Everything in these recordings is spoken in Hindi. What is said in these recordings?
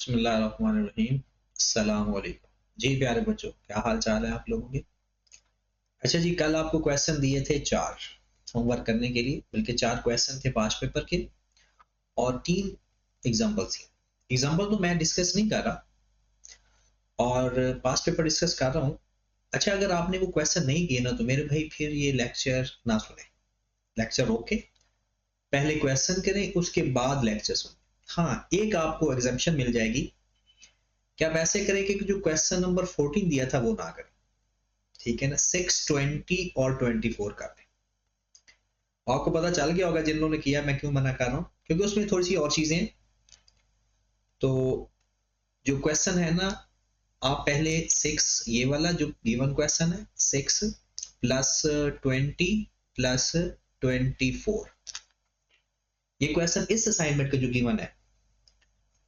बिस्मिल्लाहिर्रहमानिर्रहीम। अस्सलाम वालेकुम। जी प्यारे बच्चों, क्या हाल चाल है आप लोगों के? अच्छा जी, कल आपको क्वेश्चन दिए थे 4 होमवर्क करने के लिए, बल्कि 4 क्वेश्चन थे पास्ट पेपर के और 3 एग्जांपल्स थे। एग्जांपल तो मैं डिस्कस नहीं कर रहा और पास्ट पेपर डिस्कस कर रहा हूँ। अच्छा, अगर आपने वो क्वेश्चन नहीं किए ना तो मेरे भाई फिर ये लेक्चर ना सुने। लेक्चर ओके, पहले क्वेश्चन करें उसके बाद लेक्चर सुने। हाँ, एक आपको एग्जाम्पशन मिल जाएगी कि आप ऐसे करें कि जो क्वेश्चन नंबर 14 दिया था वो ना करें। ठीक है ना, 6, 20 और 24 कर दें। आपको पता चल गया होगा जिन लोगों ने किया, मैं क्यों मना कर रहा हूँ, क्योंकि उसमें थोड़ी सी और चीजें हैं। तो जो क्वेश्चन है ना, आप पहले 6, ये वाला जो गिवन क्वेश्चन है 6 प्लस 20 प्लस 24, ये क्वेश्चन इस असाइनमेंट का जो गिवन है।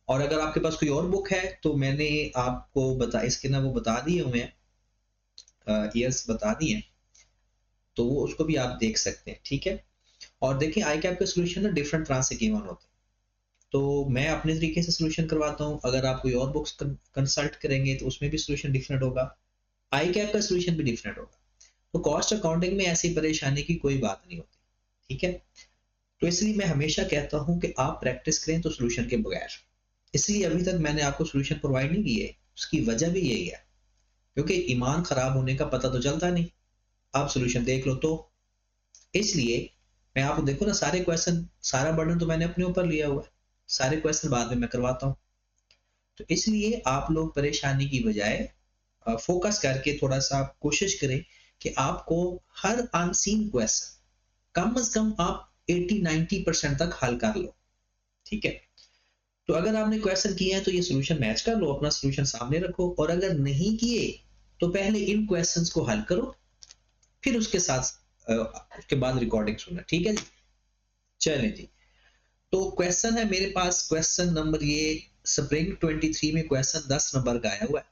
और अगर आपके पास कोई और बुक है तो मैंने आपको बता इसके ना वो बता दिए हुए हैं, ईयर्स बता दिए हैं, तो वो उसको भी आप देख सकते हैं। ठीक है, और देखिए आई कैप का सोल्यूशन ना डिफरेंट तरह से गिवन होते हैं, तो मैं अपने तरीके से सोल्यूशन करवाता हूँ। अगर आप कोई और बुक्स कंसल्ट करेंगे तो उसमें भी सोल्यूशन डिफरेंट होगा, आई कैप का सोल्यूशन भी डिफरेंट होगा। तो कॉस्ट अकाउंटिंग में ऐसी परेशानी की कोई बात नहीं होती। ठीक है, तो इसलिए मैं हमेशा कहता हूँ कि आप प्रैक्टिस करें तो सोल्यूशन के बगैर। इसलिए अभी तक मैंने आपको सोल्यूशन प्रोवाइड नहीं किए, उसकी वजह भी यही है, क्योंकि ईमान खराब होने का पता तो चलता नहीं। आप सोल्यूशन देख लो तो इसलिए मैं आपको देखो ना, सारे क्वेश्चन, सारा बर्डन तो मैंने अपने ऊपर लिया हुआ है, सारे क्वेश्चन बाद में मैं करवाता हूँ। तो इसलिए आप लोग परेशानी की बजाय फोकस करके थोड़ा सा कोशिश करें कि आपको हर अनसीन क्वेश्चन कम से कम आप 80-90% तक हल कर लो। ठीक है, तो अगर आपने क्वेश्चन किए हैं तो ये सोल्यूशन मैच कर लो, अपना सोल्यूशन सामने रखो, और अगर नहीं किए तो पहले इन क्वेश्चंस को हल करो, फिर उसके साथ उसके बाद रिकॉर्डिंग सुनना। ठीक है जी, चलें जी। तो क्वेश्चन है मेरे पास, क्वेश्चन नंबर ये स्प्रिंग 23 में क्वेश्चन 10 नंबर का आया हुआ है।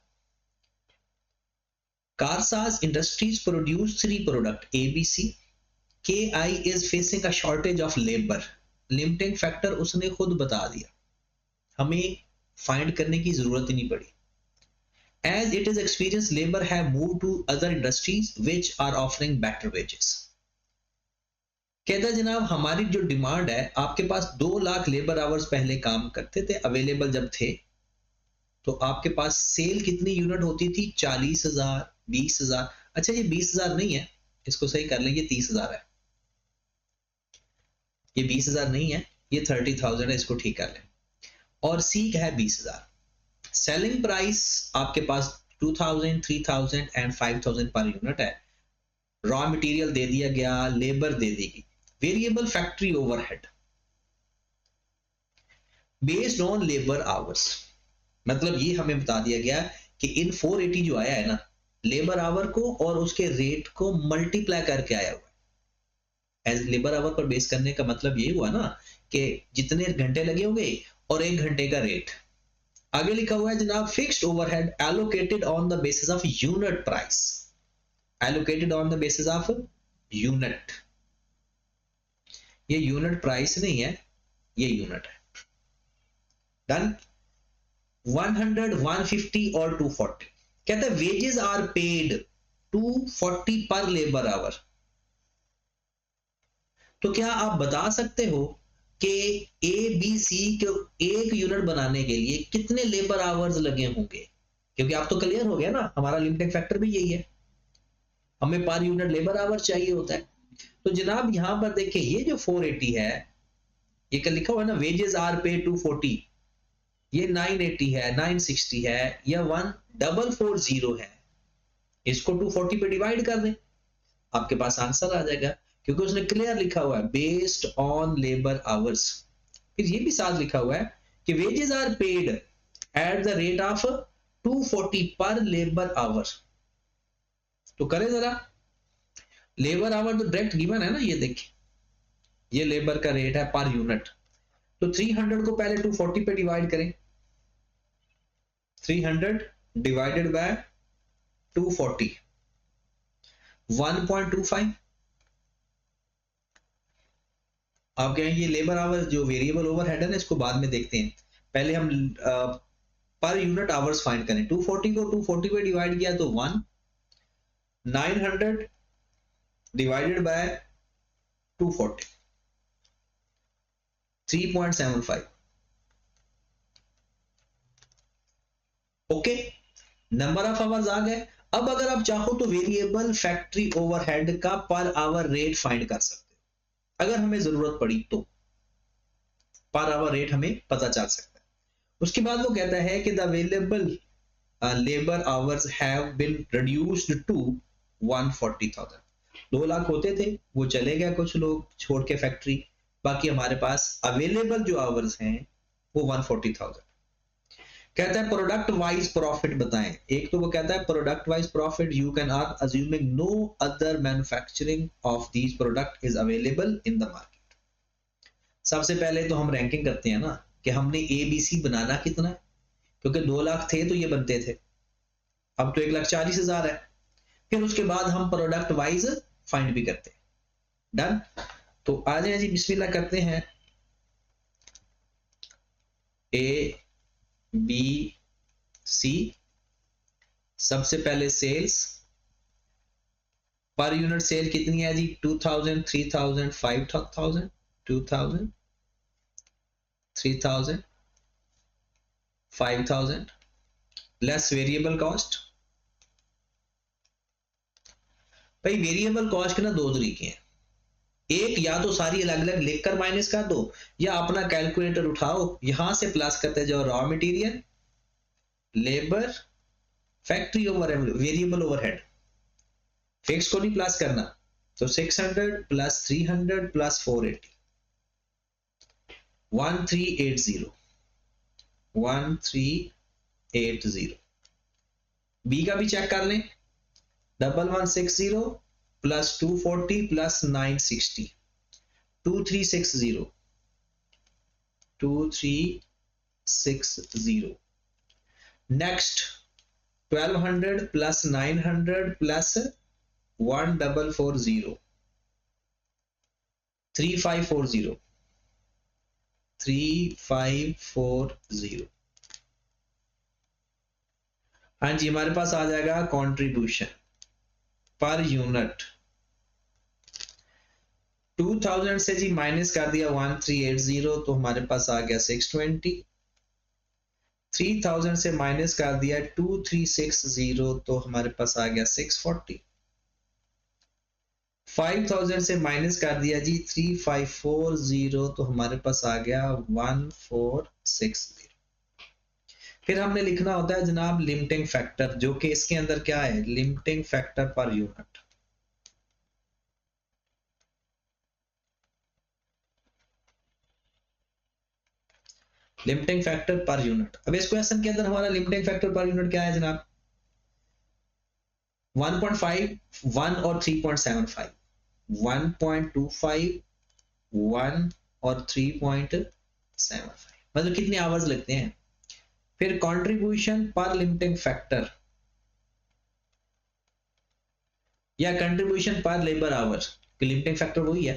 Karsaz industries produce 3 product ABC, KI is facing a shortage of labour, limiting factor उसने खुद बता दिया, हमें फाइंड करने की जरूरत ही नहीं पड़ी। As it is experienced, labor have moved to other industries which are offering better wages. कहता जनाब हमारी जो डिमांड है, आपके पास 2 लाख लेबर आवर्स पहले काम करते थे अवेलेबल जब थे, तो आपके पास सेल कितनी यूनिट होती थी? 40,000, 20,000। अच्छा, ये 20,000 नहीं है, इसको सही कर लें, ये 30,000 है। ये 20,000 नहीं है, ये 30,000 है, इसको ठीक कर लें। और सी है 20,000। सेलिंग प्राइस आपके पास 2,000, 3,000 एंड 5,000 पर यूनिट है। रॉ मटेरियल दे दिया गया, लेबर दे दी गई। Variable factory overhead based on labour hours, मतलब ये हमें बता दिया गया कि इन 480 जो आया है ना, लेबर आवर को और उसके रेट को मल्टीप्लाई करके आया हुआ है। एज लेबर आवर पर बेस करने का मतलब ये हुआ ना कि जितने घंटे लगे होंगे और 1 घंटे का रेट। आगे लिखा हुआ है जनाब, fixed overhead allocated on the basis of unit price, allocated on the basis of unit. ये यूनिट प्राइस नहीं है, ये यूनिट है। डन। 100, 150 और 240। कहता है wages are paid 240 per labour hour. तो क्या आप बता सकते हो कि ABC को एक यूनिट बनाने के लिए कितने लेबर आवर्स लगे होंगे? क्योंकि आप तो क्लियर हो गया ना, हमारा लिमिटिंग फैक्टर भी यही है, हमें पर यूनिट लेबर आवर चाहिए होता है। तो जनाब यहां पर देखिए, ये जो 480 है, ये कल लिखा हुआ है ना, वेजेस आर पे 240, ये 980 है, 960 है, या 1440 है, इसको 240 पे डिवाइड कर दें, आपके पास आंसर आ जाएगा, क्योंकि उसने क्लियर लिखा हुआ है बेस्ड ऑन लेबर आवर्स। फिर ये भी साथ लिखा हुआ है कि wages are paid at the rate of 240 per labour hour. तो करें जरा, लेबर आवर तो डायरेक्ट गिवन है ना, ये देखिए, ये लेबर का रेट है पर यूनिट। तो 300 को पहले 240 पे डिवाइड करें, 300 डिवाइडेड बाय 240, 1.25। आप कहें ये लेबर आवर जो वेरिएबल ओवरहेड है ना, इसको बाद में देखते हैं, पहले हम पर यूनिट आवर्स फाइंड करें। 240 को 240 पे डिवाइड किया तो 1, 900 divided by 240, 3.75। Okay, number of hours आ गए। अब अगर आप चाहो तो वेरिएबल फैक्ट्री ओवरहेड का पर आवर रेट फाइंड कर सकते हो, अगर हमें जरूरत पड़ी तो पर आवर रेट हमें पता चल सकता है। उसके बाद वो कहता है कि the available labour hours have been reduced to 140,000। 2 lakh होते थे, वो चले गए कुछ लोग छोड़ के फैक्ट्री, बाकी हमारे पास अवेलेबल जो आवर्स हैं वो 140,000। कहता है प्रोडक्ट वाइज प्रॉफिट बताएं। एक तो वो कहता है product wise profit you can earn assuming no other manufacturing of these product is available in the market. सबसे पहले तो हम रैंकिंग करते हैं ना कि हमने ABC बनाना कितना है, क्योंकि 2 लाख थे तो ये बनते थे, अब तो 1,40,000 है। फिर उसके बाद हम प्रोडक्ट वाइज फाइंड भी करते हैं। डन। तो आ जाए जी, बिस्मिल्लाह करते हैं। ABC, सबसे पहले सेल्स, पर यूनिट सेल कितनी है जी? 2000, 3000, 5000, 2000, 3000, 5000 लेस वेरिएबल कॉस्ट। भाई वेरिएबल कॉस्ट के ना 2 तरीके हैं, एक या तो सारी अलग अलग लिखकर माइनस कर दो, या अपना कैलकुलेटर उठाओ, यहां से प्लस करते जाओ raw material, labour, factory over, variable overhead. Fix को नहीं प्लस करना, तो 600 प्लस 300 प्लस 480, 1380, 1380। बी का भी चेक कर लें, 1160 plus 240 plus 960, 2360, 2360। Next 1200 plus 900 plus 1440, 3540, 3540। हाँ जी, हमारे पास आ जाएगा कंट्रीब्यूशन पर यूनिट। 2000 से जी माइनस कर दिया 1380, तो हमारे पास आ गया 620। 3000 से माइनस कर दिया 2360, तो हमारे पास आ गया 640। 5000 से माइनस कर दिया जी 3540, तो हमारे पास आ गया 1460। फिर हमने लिखना होता है जनाब लिमिटिंग फैक्टर, जो कि इसके अंदर क्या है, limiting factor per unit. Limiting factor per unit. अब इस क्वेश्चन के अंदर हमारा लिमिटिंग फैक्टर पर यूनिट क्या है जनाब? 1.5, 1 और 3.75, 1.25, 1 और 3.75, मतलब कितने आवर्स लगते हैं। फिर कंट्रीब्यूशन पर लिमिटिंग फैक्टर या कंट्रीब्यूशन पर लेबर आवर, लिमिटिंग फैक्टर वही है।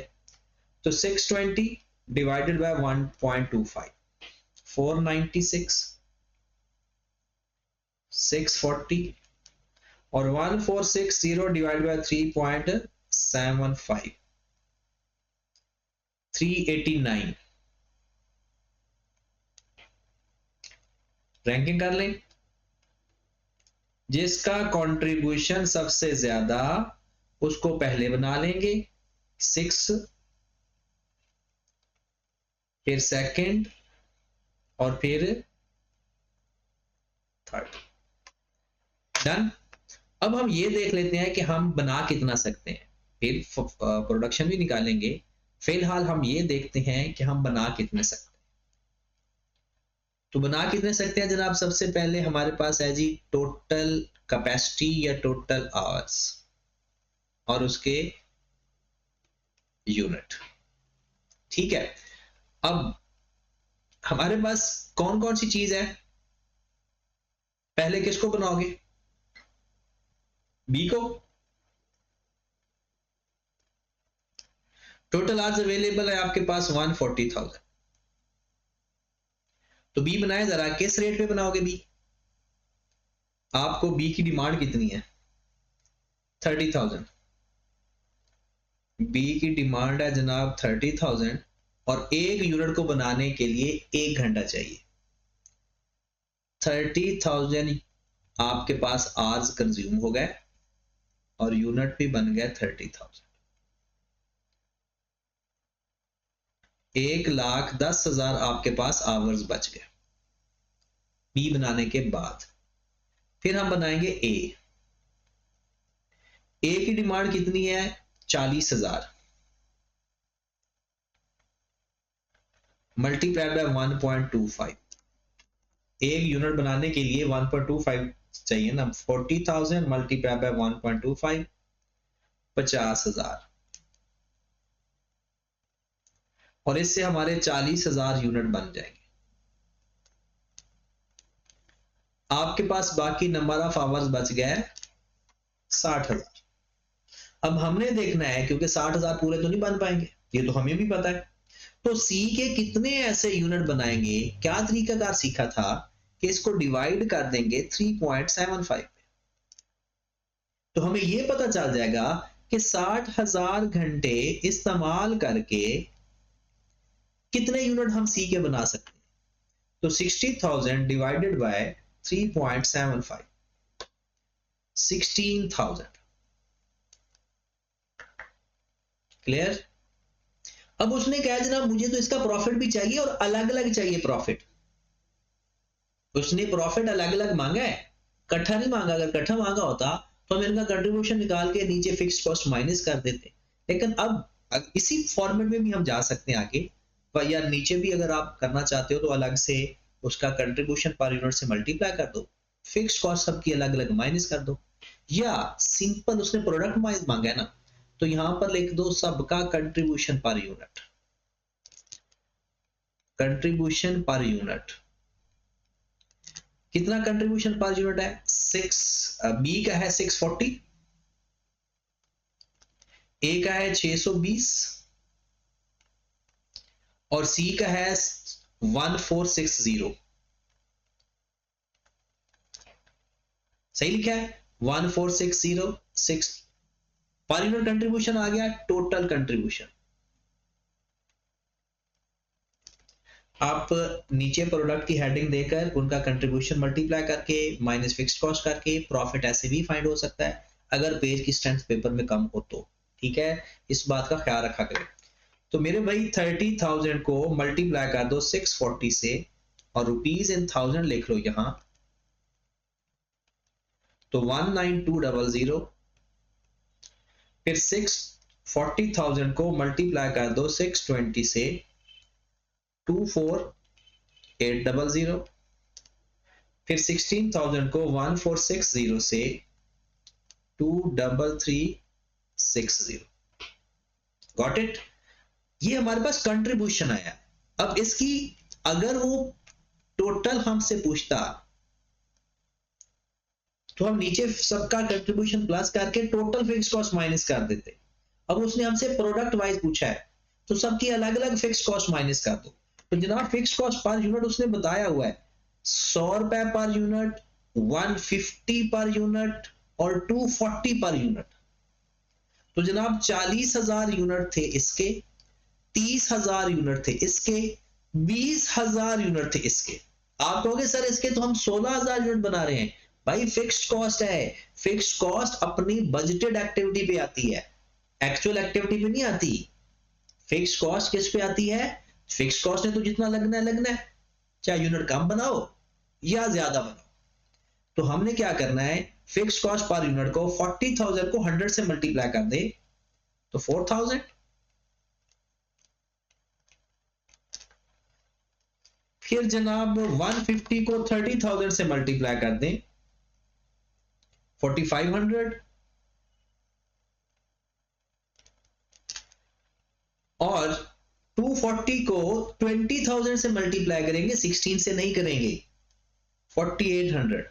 तो 620 डिवाइडेड बाय 1.25, 496, 640, और 1460 डिवाइड बाय 3.75, 389। रैंकिंग कर लें, जिसका कंट्रीब्यूशन सबसे ज्यादा उसको पहले बना लेंगे 6, फिर सेकंड, और फिर थर्ड। डन। अब हम ये देख लेते हैं कि हम बना कितना सकते हैं, फिर प्रोडक्शन भी निकालेंगे। फिलहाल हम ये देखते हैं कि हम बना कितने सकते हैं। तो बना कितने सकते हैं जनाब? सबसे पहले हमारे पास है जी टोटल कैपेसिटी या टोटल आवर्स और उसके यूनिट। ठीक है, अब हमारे पास कौन कौन सी चीज है? पहले किसको बनाओगे? बी को। टोटल आवर्स अवेलेबल है आपके पास 140,000, तो बी बनाए जरा, किस रेट पे बनाओगे बी? आपको बी की डिमांड कितनी है? 30,000। बी की डिमांड है जनाब 30,000 और एक यूनिट को बनाने के लिए 1 घंटा चाहिए। 30,000 आपके पास आवर्स कंज्यूम हो गए और यूनिट भी बन गया 30,000। 1,10,000 आपके पास आवर्स बच गए बी बनाने के बाद। फिर हम बनाएंगे ए की डिमांड कितनी है? 40,000 मल्टीप्लाइड बाय 1.25। एक यूनिट बनाने के लिए 1.25 चाहिए ना। 40,000 मल्टीप्लाइड बाय 1.25 50,000 और इससे हमारे 40,000 यूनिट बन जाएंगे। आपके पास बाकी नंबर ऑफ आवर्स बच गया है 60,000। अब हमने देखना है क्योंकि 60,000 पूरे तो नहीं बन पाएंगे, ये तो हमें भी पता है। तो सी के कितने ऐसे यूनिट बनाएंगे? क्या तरीकाकार सीखा था कि इसको डिवाइड कर देंगे 3.75 पे, तो हमें यह पता चल जाएगा कि 60,000 घंटे इस्तेमाल करके कितने यूनिट हम सी के बना सकते हैं। तो 60,000 डिवाइडेड बाय 3.75 16,000। क्लियर? अब उसने कहा जनाब मुझे तो इसका प्रॉफिट भी चाहिए और अलग अलग चाहिए प्रॉफिट। उसने प्रॉफिट अलग अलग मांगा है, इकट्ठा नहीं मांगा। अगर इकट्ठा मांगा होता तो हम इनका कंट्रीब्यूशन निकाल के नीचे फिक्स कॉस्ट माइनस कर देते। लेकिन अब इसी फॉर्मेट में भी हम जा सकते हैं आगे, या नीचे भी अगर आप करना चाहते हो तो अलग से उसका कंट्रीब्यूशन पर यूनिट से मल्टीप्लाई कर दो, फिक्स कॉस्ट सबकी अलग अलग माइनस कर दो, या सिंपल उसने प्रोडक्ट वाइज मांगा है ना, तो यहां पर लिख दो सबका contribution per unit. Contribution per unit कितना कंट्रीब्यूशन पर यूनिट है? 6। बी का है 640, ए का है 620 और सी का है 1460। सही लिखा है 14606 पर यूनिट कंट्रीब्यूशन आ गया। टोटल कंट्रीब्यूशन आप नीचे प्रोडक्ट की हेडिंग देकर उनका कंट्रीब्यूशन मल्टीप्लाई करके माइनस फिक्स्ड कॉस्ट करके प्रॉफिट ऐसे भी फाइंड हो सकता है अगर पेज की स्ट्रेंथ पेपर में कम हो तो। ठीक है, इस बात का ख्याल रखा करें। तो मेरे भाई 30,000 को मल्टीप्लाई कर दो 640 से और रुपीज इन 1000 लिख लो यहां, तो 19200। फिर 640,000 को मल्टीप्लाई कर दो 620 से 24800। फिर 16,000 को 1460 से 23360। Got it? ये हमारे पास कंट्रीब्यूशन आया। अब इसकी अगर वो टोटल हमसे पूछता तो हम नीचे सबका कंट्रीब्यूशन प्लस करके टोटल फिक्स कॉस्ट माइनस कर देते। अब उसने हमसे प्रोडक्ट वाइज पूछा है तो सबकी अलग अलग फिक्स कॉस्ट माइनस कर दो। तो जनाब फिक्स कॉस्ट पर यूनिट उसने बताया हुआ है 100 रुपए पर यूनिट, 150 पर यूनिट और 240 पर यूनिट। तो जनाब 40,000 यूनिट थे इसके, 30,000 यूनिट थे इसके, 20,000 यूनिट थे इसके। आप कहोगे सर इसके तो हम 16,000 यूनिट बना रहे हैं। भाई फिक्स्ड कॉस्ट है, फिक्स्ड कॉस्ट अपनी बजटेड एक्टिविटी पे आती है, एक्चुअल एक्टिविटी पे नहीं आती। फिक्स्ड कॉस्ट किस पे आती है? फिक्स्ड कॉस्ट ने तो जितना लगना है लगना है, चाहे यूनिट कम बनाओ या ज्यादा बनाओ। तो हमने क्या करना है, फिक्स्ड कॉस्ट पर यूनिट को 40,000 को 100 से मल्टीप्लाई कर दे तो 4,000। फिर जनाब 150 को 30,000 से मल्टीप्लाई कर दें 4,500 और 240 को 20,000 से मल्टीप्लाई करेंगे, 16 से नहीं करेंगे, 4,800।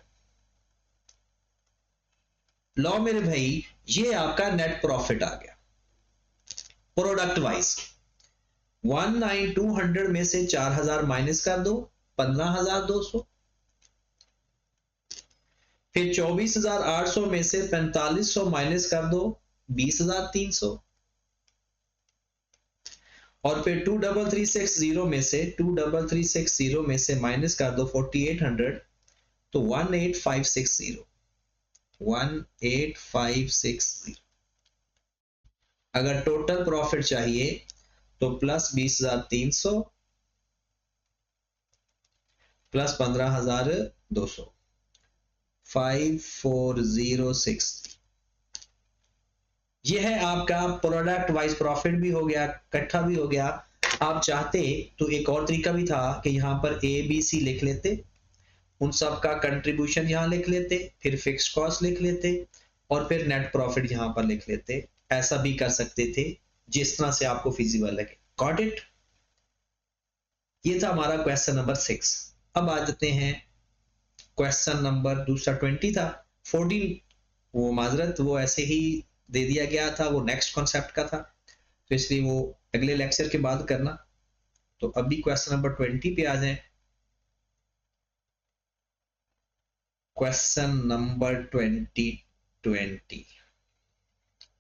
लो मेरे भाई ये आपका नेट प्रॉफिट आ गया प्रोडक्ट वाइज। 1,9,200 में से 4,000 माइनस कर दो 15,200। फिर 24,800 में से 4500 माइनस कर दो 20,300, और फिर 23360 में से 23360 में से माइनस कर दो 4800, तो 18560 18560। अगर टोटल प्रॉफिट चाहिए तो प्लस 20,300 प्लस 15,200, 5406। यह है आपका प्रोडक्ट वाइज प्रॉफिट भी हो गया, इकट्ठा भी हो गया। आप चाहते तो एक और तरीका भी था कि यहां पर ए बी सी लिख लेते, उन सब का कंट्रीब्यूशन यहां लिख लेते, फिर फिक्स कॉस्ट लिख लेते, और फिर नेट प्रॉफिट यहां पर लिख लेते। ऐसा भी कर सकते थे, जिस तरह से आपको फिजिबल लगे। Got it? ये था हमारा क्वेश्चन नंबर 6। अब आ जाते हैं क्वेश्चन नंबर दूसरा 20 था। 14 वो माजरत वो ऐसे ही दे दिया गया था, वो नेक्स्ट कॉन्सेप्ट का था, तो इसलिए वो अगले लेक्चर के बाद करना। तो अभी क्वेश्चन नंबर 20 पे आ जाएं। क्वेश्चन नंबर 20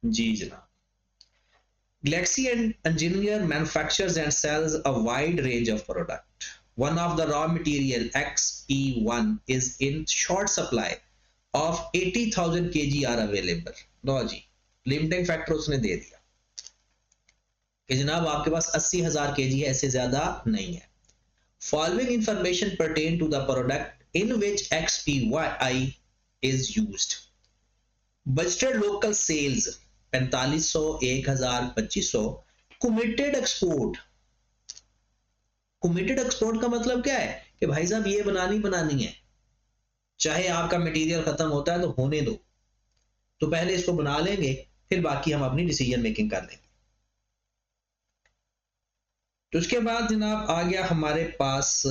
जी जनाब। Galaxy Engineer manufactures and sells a wide range of product. One of the raw material XP1 is in short supply of 80,000 kg are available. लो जी, लिमिटिंग फैक्टर उसने दे दिया कि जनाब आपके पास 80,000 kg है, ऐसे ज्यादा नहीं है। Following information pertain to the product in which XPY is used. Budgeted local sales 4500, 1000, 2500। Committed export, committed export का मतलब क्या है कि भाई साहब ये बनानी है, चाहे आपका मटेरियल खत्म होता है तो होने दो, तो पहले इसको बना लेंगे, फिर बाकी हम अपनी डिसीजन मेकिंग कर लेंगे। तो उसके बाद जनाब आ गया हमारे पास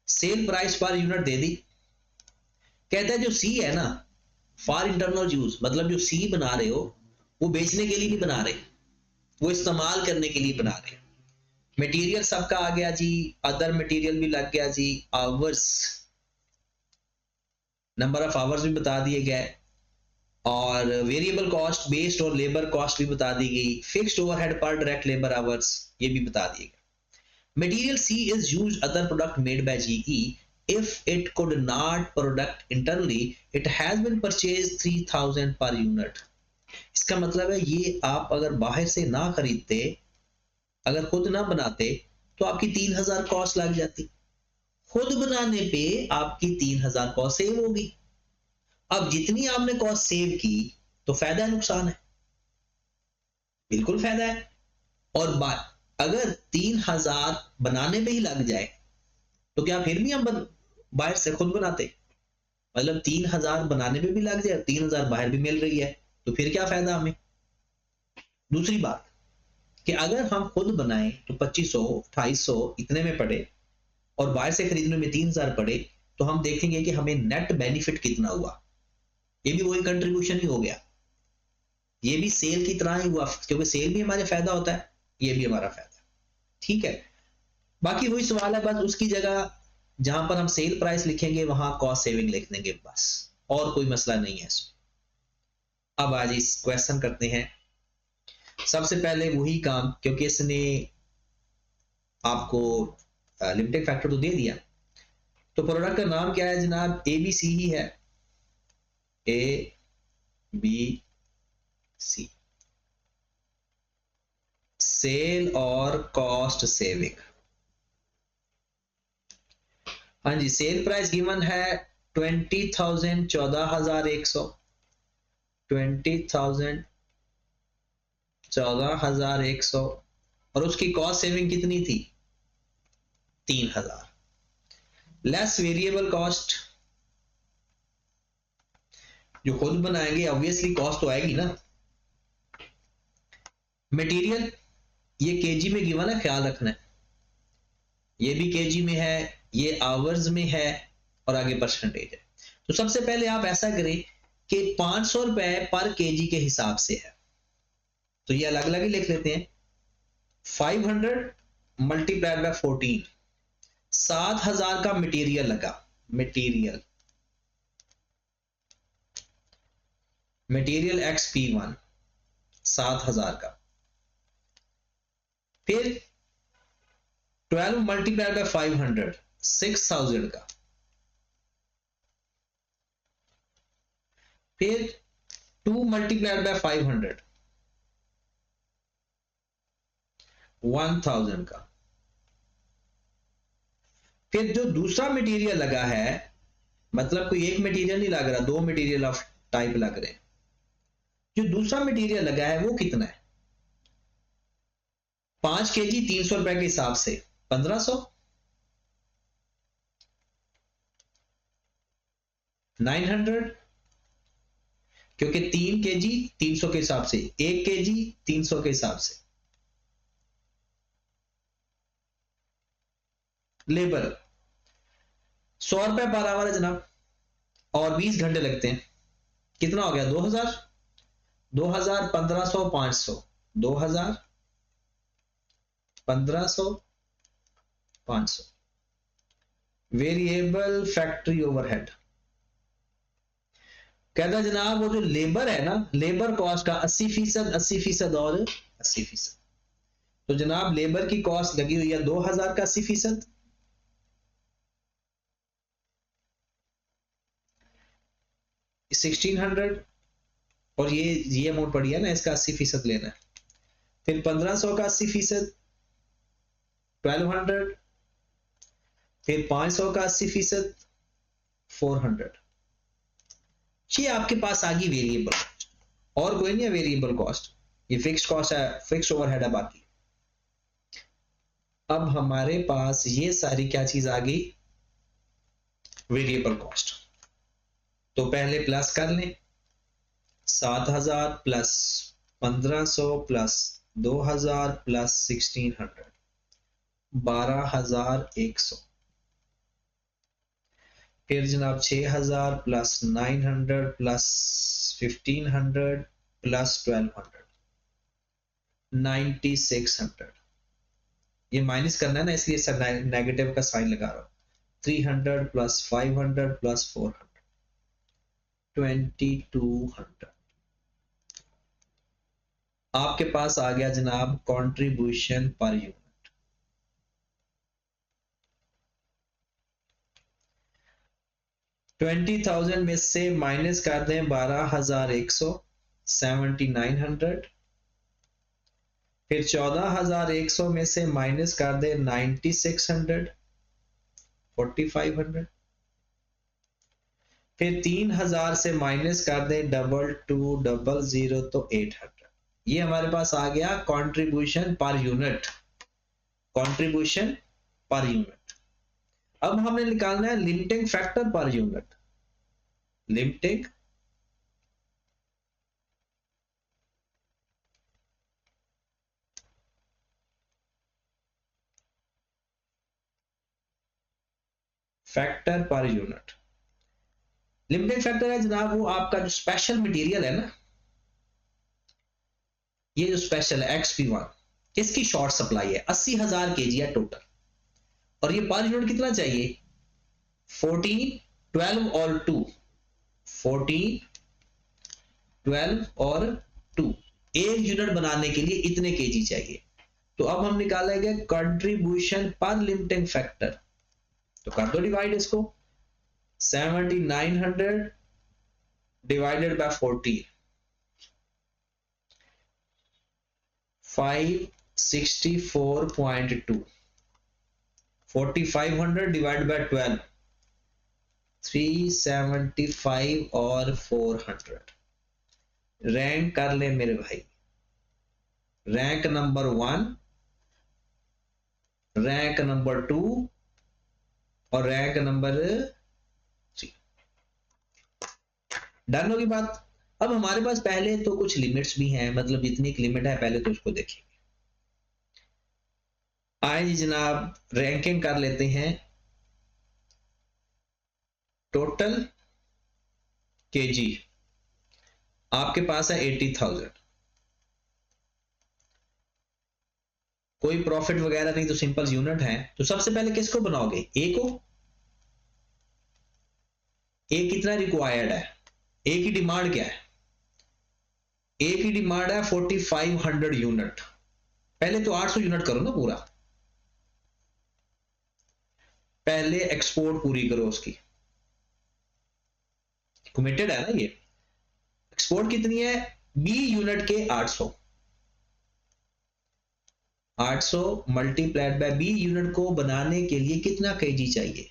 सेल प्राइस पर यूनिट दे दी। कहता है जो सी है ना, फॉर इंटरनल यूज, मतलब जो सी बना रहे हो वो बेचने के लिए नहीं बना रहे, वो इस्तेमाल करने के लिए बना रहे। मटेरियल सबका आ गया जी, अदर मटेरियल भी लग गया जी, आवर्स, नंबर ऑफ आवर्स भी बता दिए गए, और वेरिएबल कॉस्ट बेस्ड और लेबर कॉस्ट भी बता दी गई, fixed overhead per direct labour hours ये भी बता दिए गए। Material C is used other product made by GE if it could not product internally it has been purchased 3000 per unit। इसका मतलब है ये आप अगर बाहर से ना खरीदते, अगर खुद ना बनाते, तो आपकी 3000 कॉस्ट लग जाती। खुद बनाने पे आपकी 3000 कॉस्ट सेव होगी। अब जितनी आपने कॉस्ट सेव की तो फायदा है नुकसान है? बिल्कुल फायदा है। और अगर 3000 बनाने पे ही लग जाए तो क्या फिर भी हम बाहर से खुद बनाते? मतलब 3000 बनाने में भी लग जाए, 3000 बाहर भी मिल रही है, तो फिर क्या फायदा हमें? दूसरी बात कि अगर हम खुद बनाएं तो 2500 2800 इतने में पड़े और बाहर से खरीदने में 3000 पड़े, तो हम देखेंगे कि हमें नेट बेनिफिट कितना हुआ। ये भी वही कंट्रीब्यूशन ही हो गया, ये भी सेल की तरह ही हुआ, क्योंकि सेल भी हमारे फायदा होता है, ये भी हमारा फायदा। ठीक है, बाकी वही सवाल है, बस उसकी जगह जहां पर हम सेल प्राइस लिखेंगे वहां कॉस्ट सेविंग लिख देंगे, बस, और कोई मसला नहीं है इसमें। अब आज इस क्वेश्चन करते हैं। सबसे पहले वही काम, क्योंकि इसने आपको लिमिटिंग फैक्टर तो दे दिया, तो प्रोडक्ट का नाम क्या है जनाब? ए बी सी ही है, ए बी सी, सेल और कॉस्ट सेविंग। हाँ जी, सेल प्राइस गिवन है 20,000, 14,100, 20,000, 14,100, और उसकी कॉस्ट सेविंग कितनी थी? 3,000 लेस वेरिएबल कॉस्ट। जो खुद बनाएंगे ऑब्वियसली कॉस्ट तो आएगी ना। मटेरियल ये केजी में गिवन है, ख्याल रखना है, ये भी केजी में है, ये आवर्स में है, और आगे परसेंटेज है। तो सबसे पहले आप ऐसा करें कि 500 रुपए पर केजी के हिसाब से है, तो ये अलग अलग ही लिख लेते हैं। 500 मल्टीप्लाइड बाय 14, 7,000 का मटेरियल लगा, मटेरियल XP1 7,000 का। फिर 12 मल्टीप्लाइड बाय 500 6,000 का। फिर 2 मल्टीप्लाइड बाय 500 1,000 का। फिर जो दूसरा मटेरियल लगा है, मतलब कोई एक मटेरियल नहीं लग रहा, दो मटेरियल ऑफ टाइप लग रहे हैं। जो दूसरा मटेरियल लगा है वो कितना है? 5 kg 300 रुपए के हिसाब से 1500, 900, क्योंकि 3 kg 300 के हिसाब से, 1 kg 300 के हिसाब से। लेबर 100 रुपए पर आवर है जनाब, और 20 घंटे लगते हैं। कितना हो गया? 2000, 2000, 1500, 500, 2000, 1500, 500। वेरिएबल फैक्ट्री ओवरहेड कहता जनाब वो जो लेबर है ना, लेबर कॉस्ट का 80%, 80% और 80%। तो जनाब लेबर की कॉस्ट लगी हुई है 2000 का 80%, $1600, और ये अमाउंट पड़ी है ना, इसका 80% लेना है। फिर 1500 का 80%, 1200। फिर 500 का 80%, 400। ये आपके पास आ गई वेरिएबल, और कोई नहीं है वेरिएबल कॉस्ट, ये फिक्स्ड कॉस्ट है, फिक्स्ड ओवरहेड है बाकी। अब हमारे पास ये सारी क्या चीज आ गई? Variable cost. तो पहले प्लस कर लें, 7,000 प्लस 1500 प्लस 2000 प्लस 1600, 12,100। फिर जनाब 6,000 प्लस 900 प्लस 1500 प्लस 1200, 9600। ये माइनस करना है ना, इसलिए सर नेगेटिव का साइन लगा रहा हूं। 300 प्लस 500 प्लस 400, 2200। आपके पास आ गया जनाब कंट्रीब्यूशन पर यूनिट। $20,000 में से माइनस कर दें 12,100, 7,900। फिर 14,100 में से माइनस कर दें 9,600, 4,500। फिर 3,000 से माइनस कर दें 2200, तो 800। ये हमारे पास आ गया contribution per unit, contribution per unit. अब हमने निकालना है limiting factor per unit, limiting factor per unit. Limiting factor है जनाब वो आपका जो स्पेशल मटेरियल है ना, ये जो स्पेशल है XP1, इसकी शॉर्ट सप्लाई है, 80,000 kg है टोटल, और ये पर यूनिट कितना चाहिए? 14, 12 और 2, 14, 12 और 2। एक यूनिट बनाने के लिए इतने केजी चाहिए। तो अब हम निकालेंगे कंट्रीब्यूशन पर लिमिटिंग फैक्टर। तो कर दो डिवाइड इसको, 7,900 डिवाइडेड बाय 14, 564.2, 4,500 डिवाइड बाय 12, 375 और 400। रैंक कर ले मेरे भाई, रैंक नंबर 1, रैंक नंबर 2 और रैंक नंबर 3। डन होगी बात। अब हमारे पास पहले तो कुछ लिमिट्स भी हैं, मतलब इतनी एक लिमिट है, पहले तो उसको देखेंगे। आए जी जनाब, रैंकिंग कर लेते हैं। टोटल केजी आपके पास है 80,000, कोई प्रॉफिट वगैरह नहीं, तो सिंपल यूनिट है। तो सबसे पहले किसको बनाओगे, ए को। ए कितना रिक्वायर्ड है, ए की डिमांड क्या है, ए की डिमांड है 4500 यूनिट। पहले तो 800 यूनिट करो ना पूरा, पहले एक्सपोर्ट पूरी करो उसकी, कमिटेड है ना ये। एक्सपोर्ट कितनी है, बी यूनिट के 800, 800 मल्टीप्लाइड बाय बी यूनिट को बनाने के लिए कितना केजी चाहिए,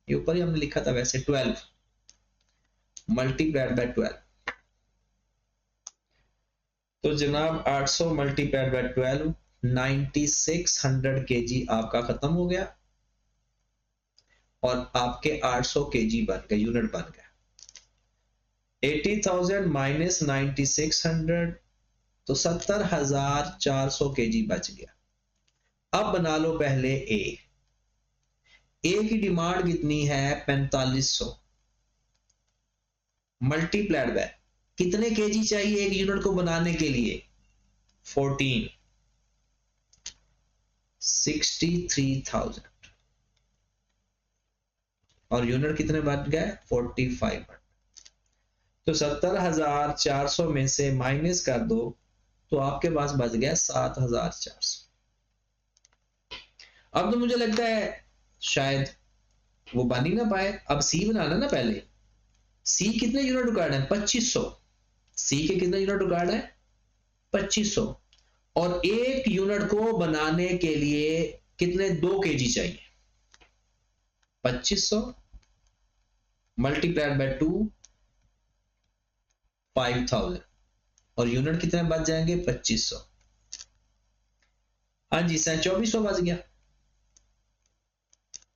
ये ऊपर ही हमने लिखा था वैसे 12 मल्टीप्लाइड बाय 12। तो जनाब 800 मल्टीप्लाइड बाय 12 9600 केजी आपका खत्म हो गया, और आपके 800 केजी बन गए, यूनिट बन गया। 80,000 माइनस 9600, तो 70,400 केजी बच गया। अब बना लो पहले ए की डिमांड कितनी है 4500, मल्टीप्लाइड बाय कितने केजी चाहिए एक यूनिट को बनाने के लिए 14, 63,000, और यूनिट कितने बन गए 4500। तो 70,400 में से माइनस कर दो, तो आपके पास बच गया 7,400। अब तो मुझे लगता है शायद वो बन ही ना पाए। अब सी बनाना ना पहले, सी कितने यूनिट रिक्वायर्ड है 2500, सी के कितने यूनिट रिक्वायर्ड है 2500, और एक यूनिट को बनाने के लिए कितने 2 केजी चाहिए, 2500 मल्टीप्लाइड बाय 2 5000, और यूनिट कितने बच जाएंगे 2500। हाँ जी सर 2400 बच गया।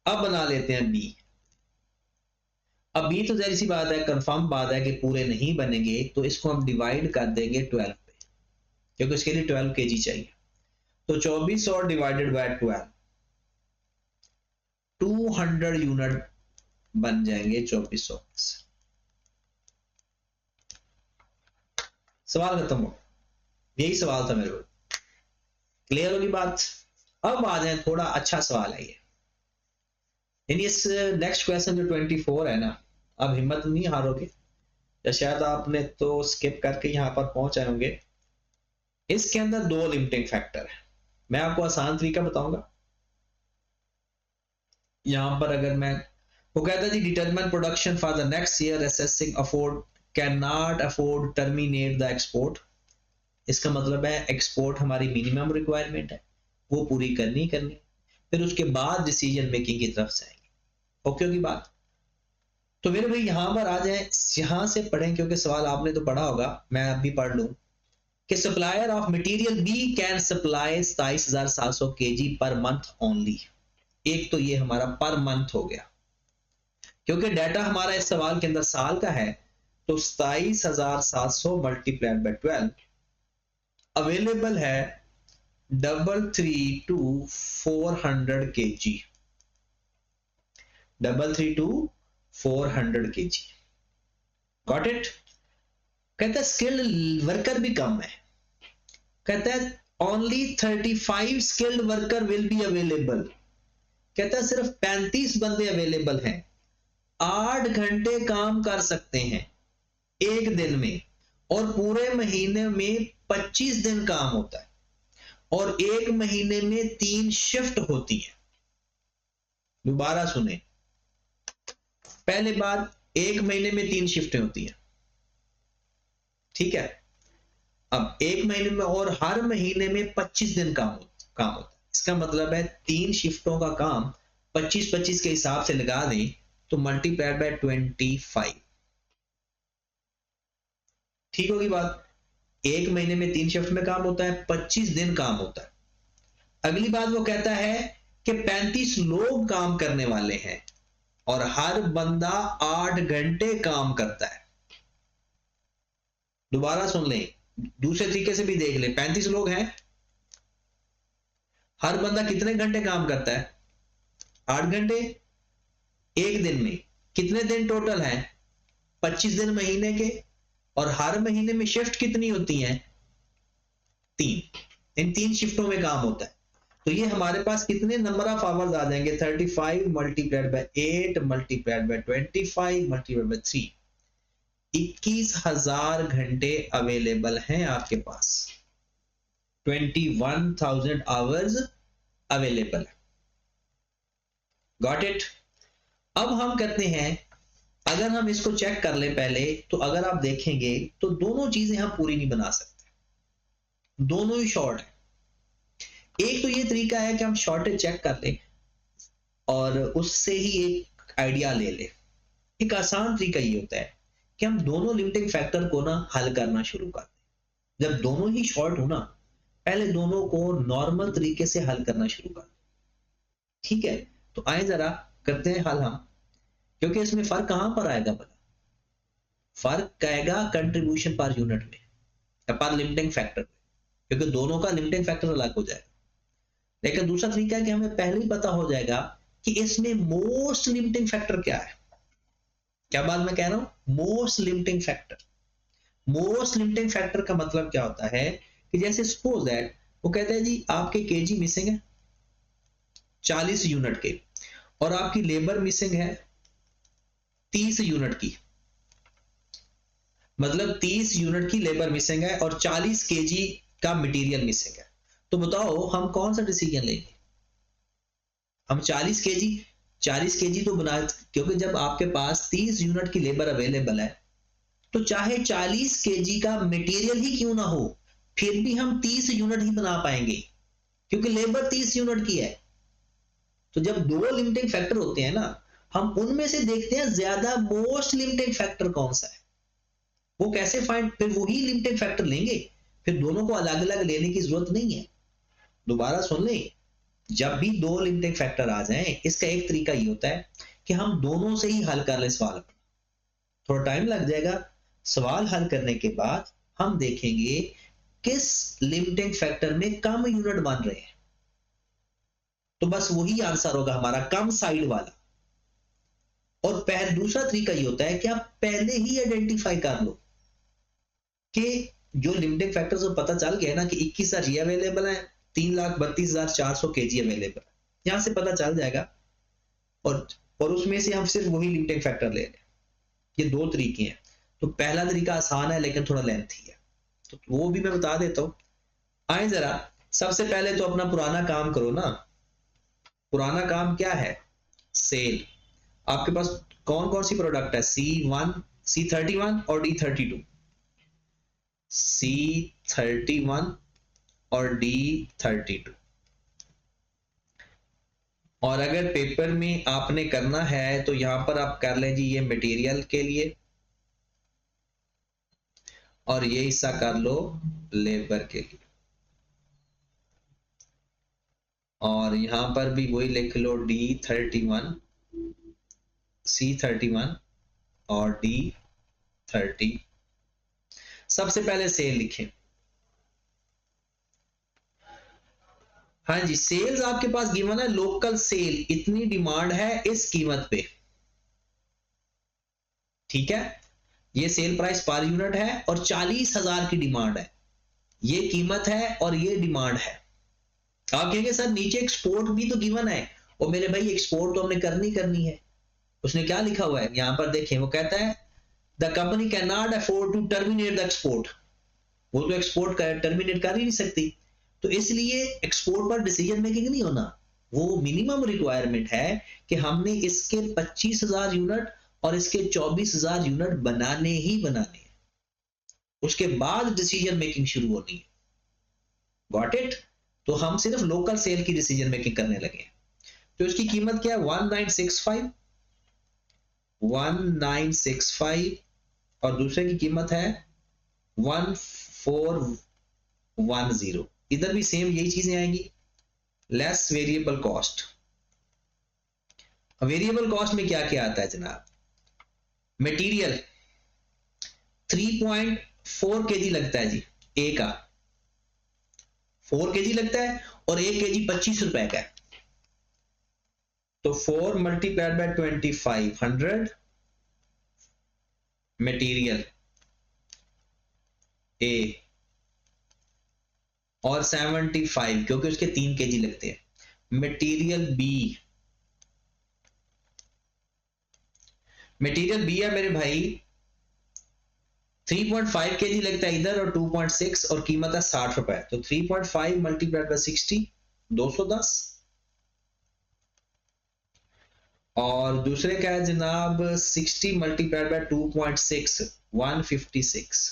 अब बना लेते हैं बी। अब बी तो जहरी सी बात है, कंफर्म बात है कि पूरे नहीं बनेंगे, तो इसको हम डिवाइड कर देंगे 12 पे, क्योंकि इसके लिए 12 केजी चाहिए। तो 2400 डिवाइडेड बाय 12, 200 यूनिट बन जाएंगे 2400 से। सवाल खत्म हो, यही सवाल था मेरे को, क्लियर होगी बात। अब आ जाए थोड़ा अच्छा सवाल है ये, यानी इस नेक्स्ट क्वेश्चन जो 24 है ना, अब हिम्मत नहीं हारोगे, या शायद आपने तो स्किप करके यहां पर पहुंच आए होंगे। इसके अंदर 2 लिमिटिंग फैक्टर है, मैं आपको आसान तरीका बताऊंगा। यहां पर अगर मैं, वो कहता है जी determine production for the next year assessing afford can not afford terminate the export. इसका मतलब है एक्सपोर्ट हमारी मिनिमम रिक्वायरमेंट है, वो पूरी करनी करनी, फिर उसके बाद डिसीजन मेकिंग की तरफ से आएंगे। ओके होगी बात। तो मेरे भाई यहां पर आ जाए, यहां से पढ़ें, क्योंकि सवाल आपने तो पढ़ा होगा, मैं अब भी पढ़ लूं कि supplier of material B can supply 27,700 kg per month only. एक तो ये हमारा पर मंथ हो गया, क्योंकि डाटा हमारा इस सवाल के अंदर साल का है, तो 27,700 मल्टीप्लाइड बाय 12 अवेलेबल है 332 400 केजी, 332 400 केजी। Got it. कहता है स्किल्ड वर्कर भी कम है, कहता है only 35 skilled worker will be available, कहता है सिर्फ 35 बंदे अवेलेबल हैं, 8 घंटे काम कर सकते हैं एक दिन में, और पूरे महीने में 25 दिन काम होता है, और एक महीने में 3 शिफ्ट होती है। दोबारा सुने, पहले बात, एक महीने में 3 शिफ्टें होती है, ठीक है। अब एक महीने में, और हर महीने में 25 दिन काम होता है। इसका मतलब है 3 शिफ्टों का काम 25-25 के हिसाब से लगा दें, तो मल्टीप्लाइड बाय 25, ठीक होगी बात। एक महीने में 3 शिफ्ट में काम होता है, 25 दिन काम होता है। अगली बात वो कहता है कि 35 लोग काम करने वाले हैं, और हर बंदा 8 घंटे काम करता है। दोबारा सुन लें, दूसरे तरीके से भी देख लें, 35 लोग हैं, हर बंदा कितने घंटे काम करता है 8 घंटे एक दिन में। कितने दिन टोटल है 25 दिन महीने के, और हर महीने में शिफ्ट कितनी होती हैं 3। इन 3 शिफ्टों में काम होता है। तो ये हमारे पास कितने नंबर ऑफ आवर्स आ जाएंगे, 35 multiplied by 8 multiplied by 25 multiplied by 3, 21,000 घंटे अवेलेबल हैं आपके पास, 21,000 आवर्स अवेलेबल है। Got it. अब हम करते हैं, अगर हम इसको चेक कर लें पहले, तो अगर आप देखेंगे तो दोनों चीजें हम पूरी नहीं बना सकते, दोनों ही शॉर्ट है। एक तो ये तरीका है कि हम शॉर्टेज चेक कर लें और उससे ही एक आइडिया ले लें। एक आसान तरीका ये होता है कि हम दोनों लिमिटिंग फैक्टर को ना हल करना शुरू कर दें। जब दोनों ही शॉर्ट हो ना, पहले दोनों को नॉर्मल तरीके से हल करना शुरू कर। ठीक है, तो आए जरा करते हैं हल हम, क्योंकि इसमें फर्क कहां पर आएगा भला, फर्क आएगा कंट्रीब्यूशन पर यूनिट में या पर लिमिटिंग फैक्टर, क्योंकि दोनों का लिमिटिंग फैक्टर अलग हो जाएगा। लेकिन दूसरा तरीका है कि हमें पहले ही पता हो जाएगा कि इसमें मोस्ट लिमिटिंग फैक्टर क्या है। क्या बात मैं कह रहा हूं, most limiting factor. Most limiting factor का मतलब क्या होता है कि जैसे सपोज दैट वो कहते हैं जी आपके केजी मिसिंग है 40 यूनिट के, और आपकी लेबर मिसिंग है 30 यूनिट की, मतलब 30 यूनिट की लेबर मिसिंग है और 40 केजी का मटेरियल मिसिंग है। तो बताओ हम कौन सा डिसीजन लेंगे, हम 40 केजी तो बना, क्योंकि जब आपके पास 30 यूनिट की लेबर अवेलेबल है तो चाहे 40 केजी का मटेरियल ही क्यों ना हो, फिर भी हम 30 यूनिट ही बना पाएंगे, क्योंकि लेबर 30 यूनिट की है। तो जब दो लिमिटिंग फैक्टर होते हैं ना, हम उनमें से देखते हैं ज्यादा मोस्ट लिमिटिंग फैक्टर कौन सा है, वो कैसे फाइंड, फिर वही लिमिटिंग फैक्टर लेंगे, फिर दोनों को अलग अलग लेने की जरूरत नहीं है। दोबारा सुन लें, जब भी दो लिमिटिंग फैक्टर आ जाएं, इसका एक तरीका ये होता है कि हम दोनों से ही हल कर लें सवाल। थोड़ा टाइम लग जाएगा, सवाल हल करने के बाद हम देखेंगे किस लिमिटिंग फैक्टर में कम यूनिट बन रहे हैं, तो बस वही आंसर होगा हमारा, कम साइड वाला। और दूसरा तरीका ये होता है कि आप पहले ही आइडेंटिफाई कर लो कि जो लिमिटिंग फैक्टर्स को पता चल गया ना कि 21,000 ये अवेलेबल है, 3,32,400 केजी अवेलेबल है, यहां से पता चल जाएगा, और उसमें से हम सिर्फ वही लिमिटिंग फैक्टर ले लें। ये दो तरीके हैं। तो पहला तरीका आसान है लेकिन थोड़ा लेंथी है, तो वो भी मैं बता देता हूं। आए जरा, सबसे पहले तो अपना पुराना काम करो ना। पुराना काम क्या है, सेल। आपके पास कौन कौन सी प्रोडक्ट है, C1, C31 और D32, C31 और D32। और अगर पेपर में आपने करना है तो यहां पर आप कर लें जी ये मटेरियल के लिए, और ये हिस्सा कर लो लेबर के लिए, और यहां पर भी वही लिख लो D31, C31 और D30। सबसे पहले सेल लिखें। हाँ जी, सेल्स आपके पास गिवन है, लोकल सेल इतनी डिमांड है इस कीमत पे, ठीक है। ये सेल प्राइस पर यूनिट है और 40,000 की डिमांड है, ये कीमत है और ये डिमांड है। आप कहेंगे सर नीचे एक्सपोर्ट भी तो गिवन है, और मेरे भाई एक्सपोर्ट तो हमने करनी है। उसने क्या लिखा हुआ है यहां पर देखें, वो कहता है the company can not afford to terminate the export, वो तो एक्सपोर्ट टर्मिनेट कर ही नहीं सकती, तो इसलिए एक्सपोर्ट पर डिसीजन मेकिंग नहीं होना। वो मिनिमम रिक्वायरमेंट है कि हमने इसके 25,000 यूनिट और इसके 24,000 यूनिट बनाने ही बनाने हैं, उसके बाद डिसीजन मेकिंग शुरू होनी है। Got it. तो हम सिर्फ लोकल सेल की डिसीजन मेकिंग करने लगे। तो इसकी कीमत क्या है, 1965 और दूसरे की कीमत है 1410। इधर भी सेम यही चीजें आएंगी, less variable cost. Variable cost में क्या क्या आता है जनाब, मटेरियल 3.4 केजी लगता है जी, ए का 4 केजी लगता है और 1 केजी 25 रुपए का है, तो 4 मल्टीप्लाइड बाय 2500 मटेरियल ए, और 75 क्योंकि उसके 3 केजी लगते हैं। मटेरियल बी है मेरे भाई, 3.5 केजी लगता है इधर और 2.6 और कीमत है 60 रुपए। तो 3.5 मल्टीप्लाइड बाय 60 210। और दूसरे क्या है जनाब 60 मल्टीप्लाइड बाय 2.6 156।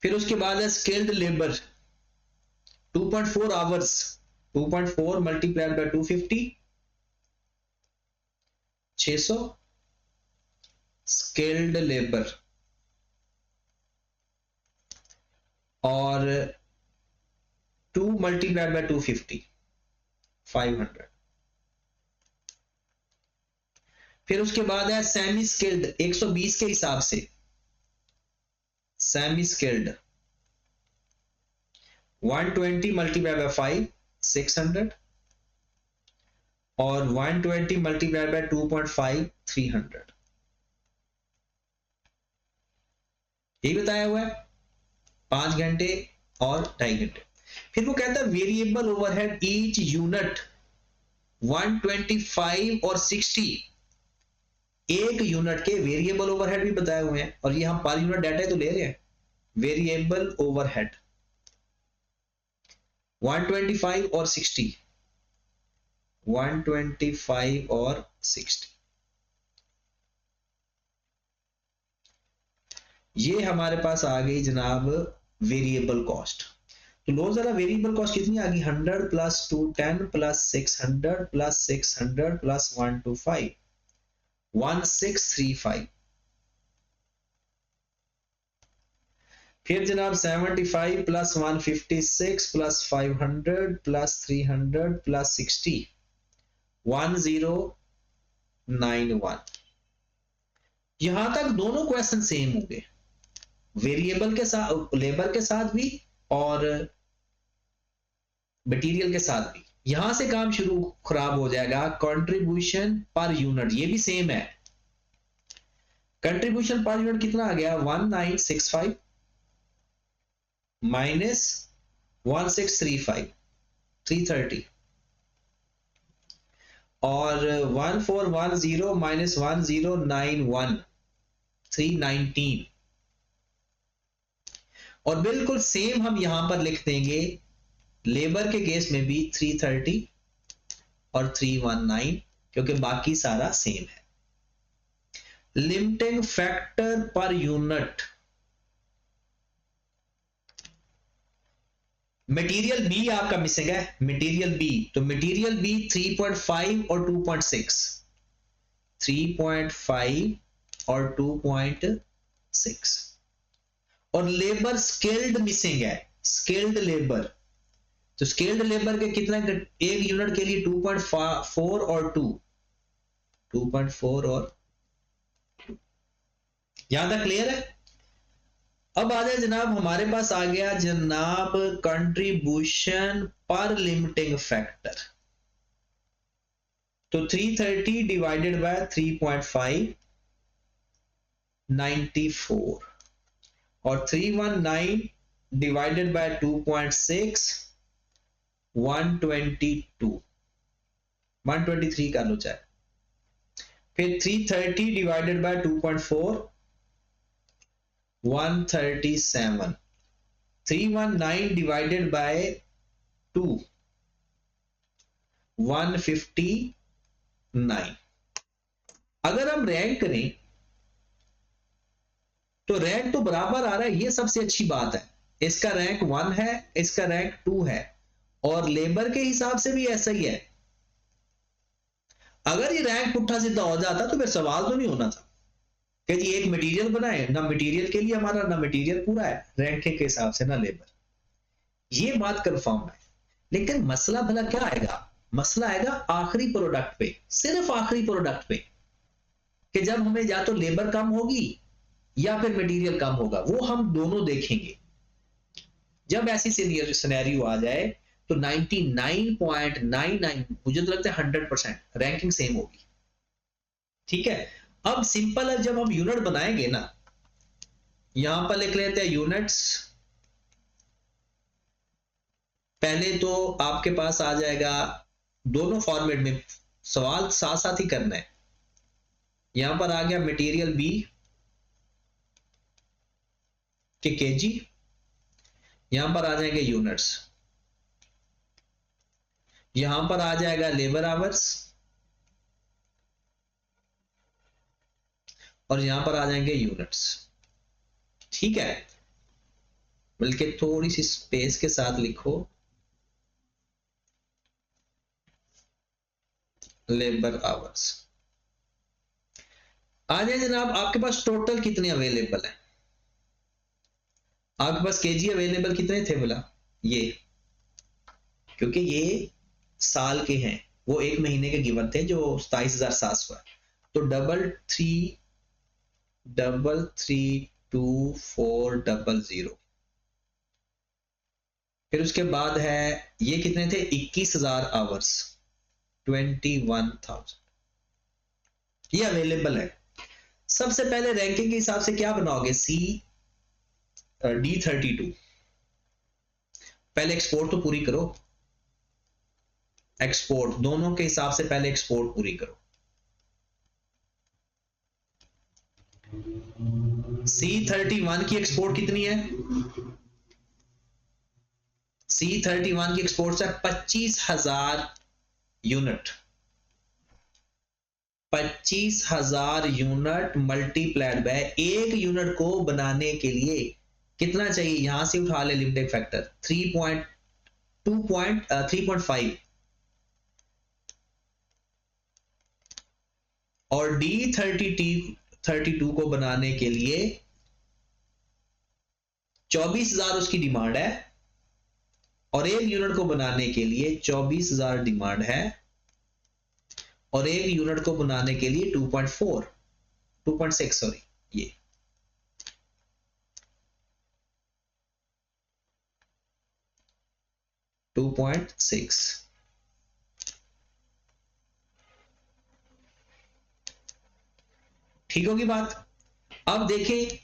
फिर उसके बाद है skilled labour 2.4 hours 2.4 multiplied by 250 600 skilled labour. और 2 मल्टीप्लाइड बाय 250 500। फिर उसके बाद है सेमी स्किल्ड 120 के हिसाब से सेमी स्किल्ड 120 मल्टीप्लाइड बाय 5 600 और 120 मल्टीप्लाइड बाय 2.5 300। यही बताया हुआ है 5 घंटे और 2.5 घंटे। फिर वो कहता है वेरिएबल ओवरहेड ईच यूनिट 125 और 60। एक यूनिट के वेरिएबल ओवरहेड भी बताए हुए हैं और ये हम पर यूनिट डाटा तो ले रहे हैं। वेरिएबल ओवरहेड 125 और 60 125 और 60 ये हमारे पास आ गई जनाब वेरिएबल कॉस्ट। तो लो जरा वेरिएबल कॉस्ट कितनी आ गई 100 प्लस 210 प्लस 600 प्लस 600 प्लस 125 1635। फिर जनाब 75 प्लस 156 प्लस 500 प्लस 300 प्लस 60 1091। यहां तक दोनों क्वेश्चन सेम होंगे, वेरिएबल के साथ लेबर के साथ भी और मटेरियल के साथ भी। यहां से काम शुरू खराब हो जाएगा। कंट्रीब्यूशन पर यूनिट ये भी सेम है। कंट्रीब्यूशन पर यूनिट कितना आ गया 1965 माइनस 1635 330 और 1410 माइनस 1091 319। और बिल्कुल सेम हम यहां पर लिख देंगे लेबर के केस में भी 330 और 319 क्योंकि बाकी सारा सेम है। Limiting factor per unit material B आपका मिसिंग है। मटेरियल बी तो मटेरियल बी 3.5 और 2.6 3.5 और 2.6 और लेबर स्किल्ड मिसिंग है। स्किल्ड लेबर तो स्किल्ड लेबर के कितना एक यूनिट के लिए 2.4 और 2.4 और 2। यहां तक क्लियर है। अब आ जाए जनाब हमारे पास आ गया जनाब कंट्रीब्यूशन पर लिमिटिंग फैक्टर। तो 330 डिवाइडेड बाय 3.5 94 और 319 डिवाइडेड बाय 2.6 122 123 कर लो चाहे। फिर 330 डिवाइडेड बाय 2.4 137 319 डिवाइडेड बाय 2 159। अगर हम रैंक करें तो रैंक तो बराबर आ रहा है, ये सबसे अच्छी बात है। इसका रैंक 1 है, इसका रैंक 2 है और लेबर के हिसाब से भी ऐसा ही है। अगर ये रैंक पुट्ठा सीधा हो जाता तो फिर सवाल तो नहीं होना था कि जी एक मटेरियल बनाए ना, मटेरियल के लिए हमारा ना मटेरियल पूरा है रैंकिंग के हिसाब से ना लेबर। ये बात कंफर्म है। लेकिन मसला भला क्या आएगा, मसला आएगा आखिरी प्रोडक्ट पे, सिर्फ आखिरी प्रोडक्ट पे कि जब हमें या तो लेबर कम होगी या फिर मटेरियल कम होगा। वो हम दोनों देखेंगे। जब ऐसी सिनेरियो आ जाए तो 99.99 मुझे तो लगता है 100% रैंकिंग सेम होगी। ठीक है। अब सिंपल है, जब हम यूनिट बनाएंगे ना, यहां पर लिख लेते हैं यूनिट्स पहले तो आपके पास आ जाएगा दोनों फॉर्मेट में, सवाल साथ साथ ही करना है। यहां पर आ गया मटेरियल बी के केजी, यहां पर आ जाएंगे यूनिट्स, यहां पर आ जाएगा लेबर आवर्स, और यहां पर आ जाएंगे यूनिट्स। ठीक है, बल्कि थोड़ी सी स्पेस के साथ लिखो, लेबर आवर्स। आ जाए जनाब, आपके पास टोटल कितने अवेलेबल है? आपके पास केजी अवेलेबल कितने थे बोला? ये, क्योंकि ये साल के हैं, वो एक महीने के गिवन थे जो 27,700 है। तो 33,32400, फिर उसके बाद है ये कितने थे? 21,000 आवर्स, 21,000, ये अवेलेबल है। सबसे पहले रैंकिंग के हिसाब से क्या बनाओगे? D32, पहले एक्सपोर्ट तो पूरी करो, एक्सपोर्ट दोनों के हिसाब से पहले एक्सपोर्ट पूरी करो। C31 की एक्सपोर्ट कितनी है? C31 की एक्सपोर्ट है 25,000 यूनिट, 25,000 यूनिट मल्टीप्लाइड बाय, एक यूनिट को बनाने के लिए कितना चाहिए? यहां से उठा ले लिमिटिंग फैक्टर 3.5, और D32 को बनाने के लिए 24,000 उसकी डिमांड है, और एक यूनिट को बनाने के लिए 24,000 डिमांड है, और एक यूनिट को बनाने के लिए 2.6 सॉरी, ये 2.6। ठीक होगी बात? अब देखें,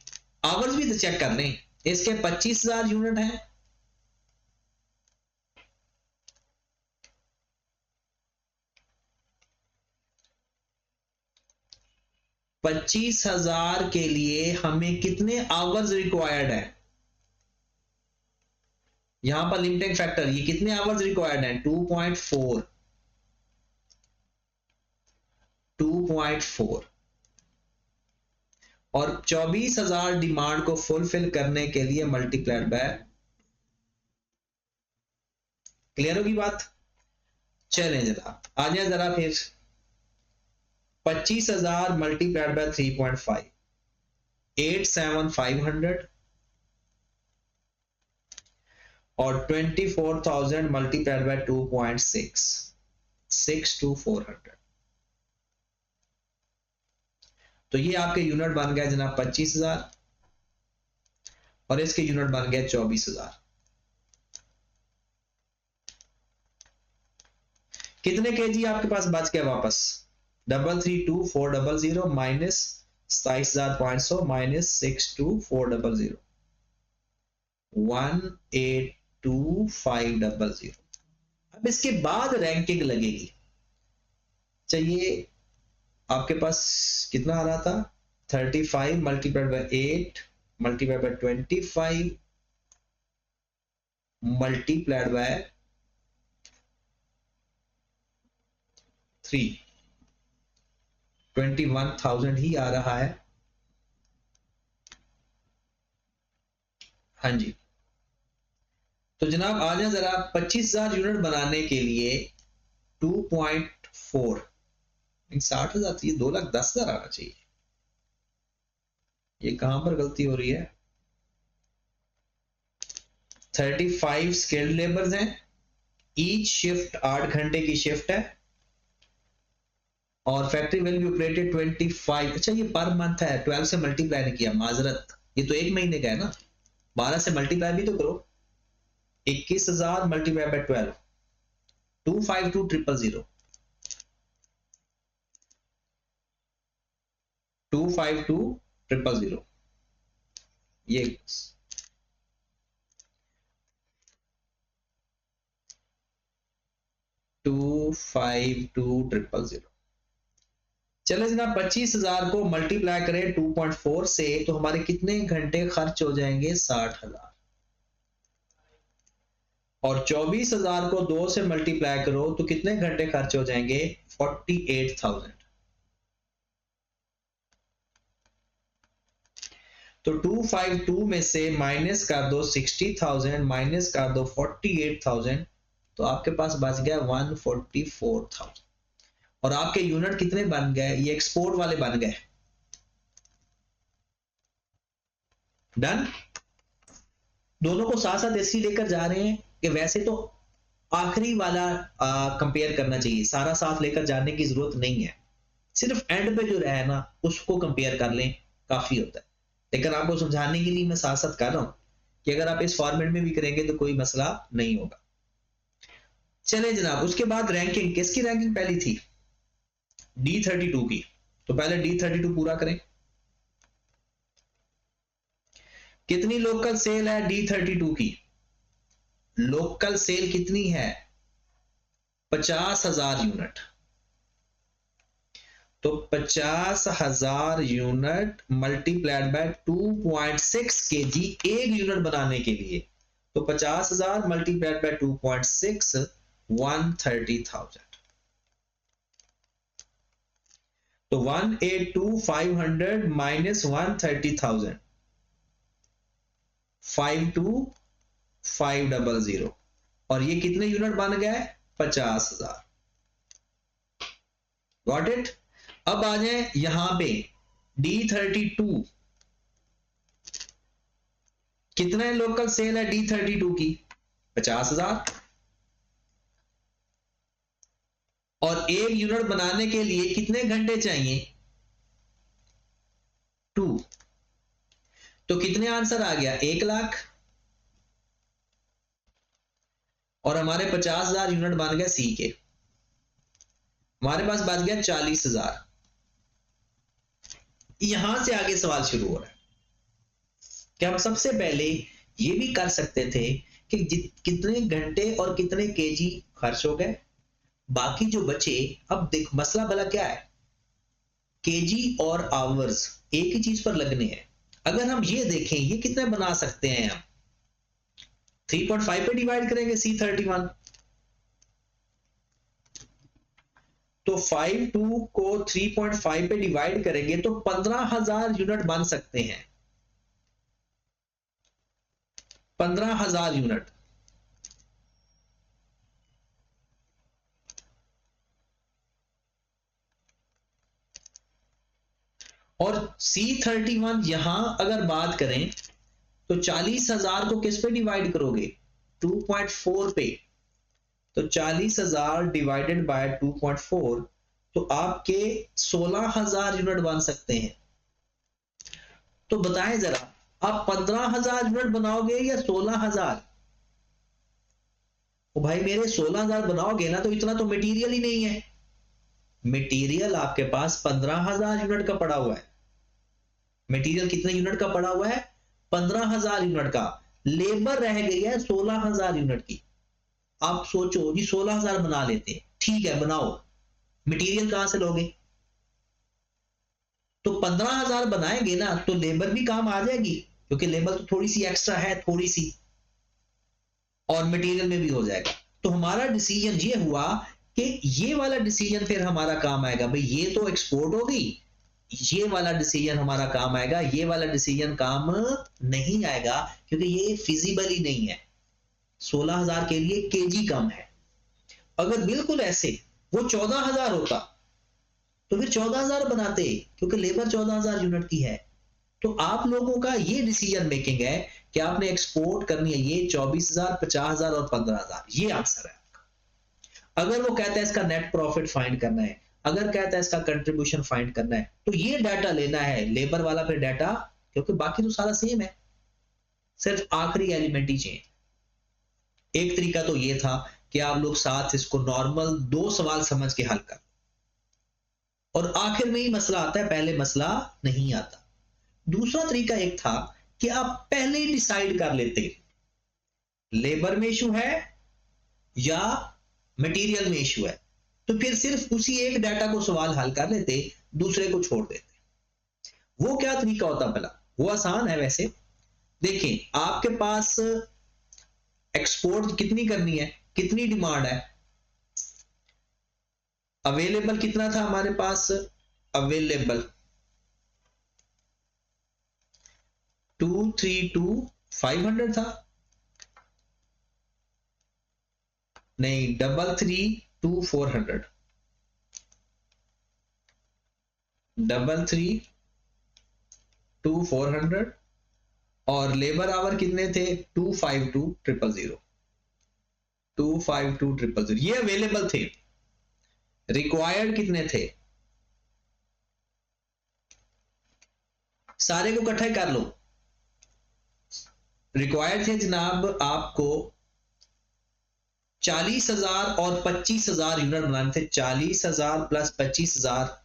आवर्स भी तो चेक कर लें, इसके 25,000 यूनिट है, पच्चीस हजार के लिए हमें कितने आवर्स रिक्वायर्ड है? यहां पर लिमिटिंग फैक्टर, ये कितने आवर्स रिक्वायर्ड है? 2.4, 2.4, और 24,000 डिमांड को फुलफिल करने के लिए मल्टीप्लाइड बाय। क्लियर होगी बात? चलें जरा, आ जाए जरा फिर, 25,000 मल्टीप्लाइड बाय 3.5, 87,500, और 24,000 मल्टीप्लाइड बाय 2.6, 62,400। तो ये आपके यूनिट बन गया जनाब 25,000, और इसके यूनिट बन गया 24,000। कितने केजी आपके पास बच गया वापस? 332,400 माइनस 27,500 माइनस 62,400, 182,500। अब इसके बाद रैंकिंग लगेगी। चाहिए आपके पास कितना आ रहा था? 35 multiplied by 8 multiplied by 25 multiplied by 3, 21,000 ही आ रहा है। हाँ जी, तो जनाब आ जाए जरा, 25,000 यूनिट बनाने के लिए 2.4, 60,000 चाहिए, 2,10,000 आना चाहिए। ये कहां पर गलती हो रही है? 35 स्किल्ड लेबर्स हैं, ईच शिफ्ट 8 घंटे की शिफ्ट है, और फैक्ट्री विल बी ऑपरेटेड 25। अच्छा, ये पर मंथ है, 12 से मल्टीप्लाई नहीं किया, माजरत, ये तो एक महीने का है ना, 12 से मल्टीप्लाई भी तो करो। 21,000 मल्टीप्लाई बाय 12, 252,000, 252,000, ये 252000। चले जनाब 25,000 को मल्टीप्लाई करें 2.4 से तो हमारे कितने घंटे खर्च हो जाएंगे? 60,000। और 24,000 को 2 से मल्टीप्लाई करो तो कितने घंटे खर्च हो जाएंगे? 48,000। तो 252 में से माइनस कर दो 60,000, माइनस कर दो 48,000, तो आपके पास बच गया 144,000। और आपके यूनिट कितने बन गए? ये एक्सपोर्ट वाले बन गए। डन। दोनों को साथ साथ इसलिए लेकर जा रहे हैं कि वैसे तो आखिरी वाला कंपेयर करना चाहिए, सारा साथ लेकर जाने की जरूरत नहीं है, सिर्फ एंड पे जो रहे ना उसको कंपेयर कर लें, काफी होता है। लेकिन आपको समझाने के लिए मैं साथ साथ कर रहा हूं कि अगर आप इस फॉर्मेट में भी करेंगे तो कोई मसला नहीं होगा। चले जनाब, उसके बाद रैंकिंग, किसकी रैंकिंग पहली थी? D32 की। तो पहले D32 पूरा करें। कितनी लोकल सेल है D32 की? लोकल सेल कितनी है? 50,000 यूनिट। तो 50,000 यूनिट मल्टीप्लाइड बाय 2.6 kg एक यूनिट बनाने के लिए। तो 50,000 मल्टीप्लाइड बाय 2.6 130,000। तो 182,500 माइनस 130,000 52,500। और ये कितने यूनिट बन गए? 50,000। Got it. अब आ जाए यहां पे D32 कितने लोकल सेल है D32 की? 50,000। और एक यूनिट बनाने के लिए कितने घंटे चाहिए? 2। तो कितने आंसर आ गया? 1 लाख। और हमारे 50,000 यूनिट बन गए सी के। हमारे पास बच गया 40,000। यहां से आगे सवाल शुरू हो रहा है कि हम सबसे पहले ये भी कर सकते थे कि कितने घंटे और कितने केजी खर्च हो गए, बाकी जो बचे। अब देख मसला भला क्या है, केजी और आवर्स एक ही चीज पर लगने हैं। अगर हम ये देखें ये कितने बना सकते हैं, हम 3.5 पे डिवाइड करेंगे C31। तो 52 को 3.5 पे डिवाइड करेंगे तो 15,000 यूनिट बन सकते हैं। 15,000 यूनिट। और C31 यहां अगर बात करें तो 40,000 को किस पे डिवाइड करोगे? 2.4 पे। तो 40,000 डिवाइडेड बाय 2.4 तो आपके 16,000 यूनिट बन सकते हैं। तो बताएं जरा, आप 15,000 यूनिट बनाओगे या 16,000? ओ भाई मेरे 16,000 बनाओगे ना तो इतना तो मटेरियल ही नहीं है। मटेरियल आपके पास 15,000 यूनिट का पड़ा हुआ है। मटेरियल कितने यूनिट का पड़ा हुआ है? 15,000 यूनिट का। लेबर रह गई है 16,000 यूनिट की। आप सोचो जी 16,000 बना लेते हैं, ठीक है बनाओ, मटेरियल कहां से लोगे? तो 15,000 बनाएंगे ना तो लेबर भी काम आ जाएगी, क्योंकि लेबर तो थोड़ी सी एक्स्ट्रा है, थोड़ी सी, और मटेरियल में भी हो जाएगा। तो हमारा डिसीजन ये हुआ कि ये वाला डिसीजन फिर हमारा काम आएगा। भाई ये तो एक्सपोर्ट होगी, ये वाला डिसीजन हमारा काम आएगा, ये वाला डिसीजन काम नहीं आएगा क्योंकि ये फिजिबल ही नहीं है। 16,000 के लिए केजी कम है। अगर बिल्कुल ऐसे वो 14,000 होता तो फिर 14,000 बनाते, क्योंकि लेबर 14,000 यूनिट की है। तो आप लोगों का ये डिसीजन मेकिंग है कि आपने एक्सपोर्ट करनी है ये 24,000, 50,000 और 15,000। ये आंसर है आपका। अगर वो कहता है इसका नेट प्रॉफिट फाइंड करना है, अगर कहता है इसका कंट्रीब्यूशन फाइंड करना है, तो ये डाटा लेना है, लेबर वाला फिर डाटा, क्योंकि बाकी तो सारा सेम है, सिर्फ आखिरी एलिमेंट ही चेंज। एक तरीका तो ये था कि आप लोग साथ इसको नॉर्मल 2 सवाल समझ के हल कर, और आखिर में ही मसला आता है, पहले मसला नहीं आता। दूसरा तरीका एक था कि आप पहले ही डिसाइड कर लेते लेबर में इशू है या मटेरियल में इशू है, तो फिर सिर्फ उसी एक डाटा को सवाल हल कर लेते, दूसरे को छोड़ देते। वो क्या तरीका होता भला? वो आसान है वैसे। देखें, आपके पास एक्सपोर्ट कितनी करनी है, कितनी डिमांड है, अवेलेबल कितना था हमारे पास, अवेलेबल 232,500 था, नहीं 332,400, 332,400, और लेबर आवर कितने थे, 252,000, 252,000, ये अवेलेबल थे। रिक्वायर्ड कितने थे, सारे को इकट्ठा कर लो। रिक्वायर्ड थे जनाब आपको 40,000 और 25,000 यूनिट बनाने थे। 40,000 प्लस 25,000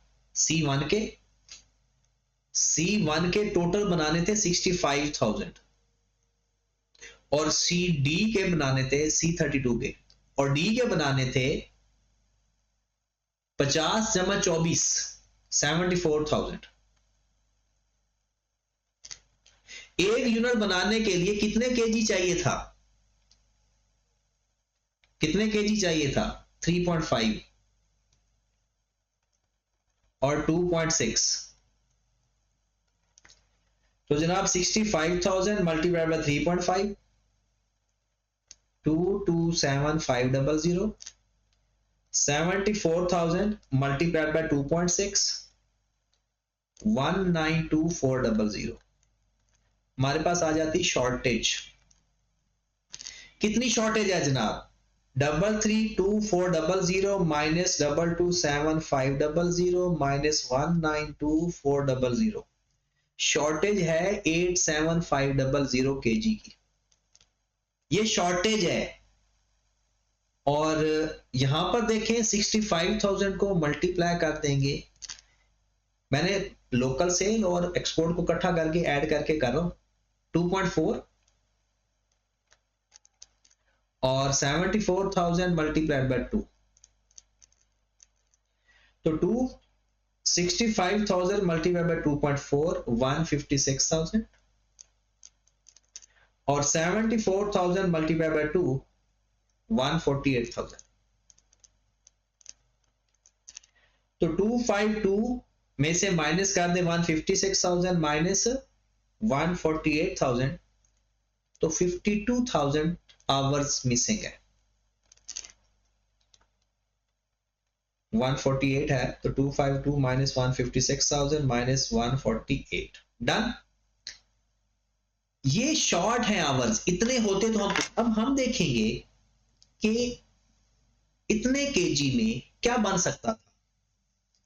C1 के टोटल बनाने थे 65,000, और CD के बनाने थे C32 के, और D के बनाने थे 50 जमा 24 74,000। एक यूनिट बनाने के लिए कितने केजी चाहिए था, कितने केजी चाहिए था, 3.5 और 2.6, तो जनाब 65,000 मल्टीप्लाइड बाय 3.5, 227,500, 74,000 मल्टीप्लाइड बाय 2.6, 192,400। हमारे पास आ जाती शॉर्टेज। कितनी शॉर्टेज है जनाब, 332,400 माइनस 227,500 माइनस 192,400, शॉर्टेज है 87,500 केजी की, ये शॉर्टेज है। और यहां पर देखें 65,000 को मल्टीप्लाई कर देंगे, मैंने लोकल सेल और एक्सपोर्ट को इकट्ठा करके ऐड करके कर रहा हूं, 2.4 और 74,000 मल्टीप्लाइड बाय 2, तो 65,000 मल्टीप्लाइड बाय 2.4 156,000, और 74,000 मल्टीप्लाइड बाय 2 148,000। तो 252 में से माइनस कर दे 156,000 माइनस 148,000, तो 52,000 आवर्स मिसिंग है। 148 है तो 252 माइनस 156,000 माइनस 148, डन। ये शॉर्ट है आवर्स, इतने होते तो हम देखेंगे कि इतने केजी में क्या बन सकता था,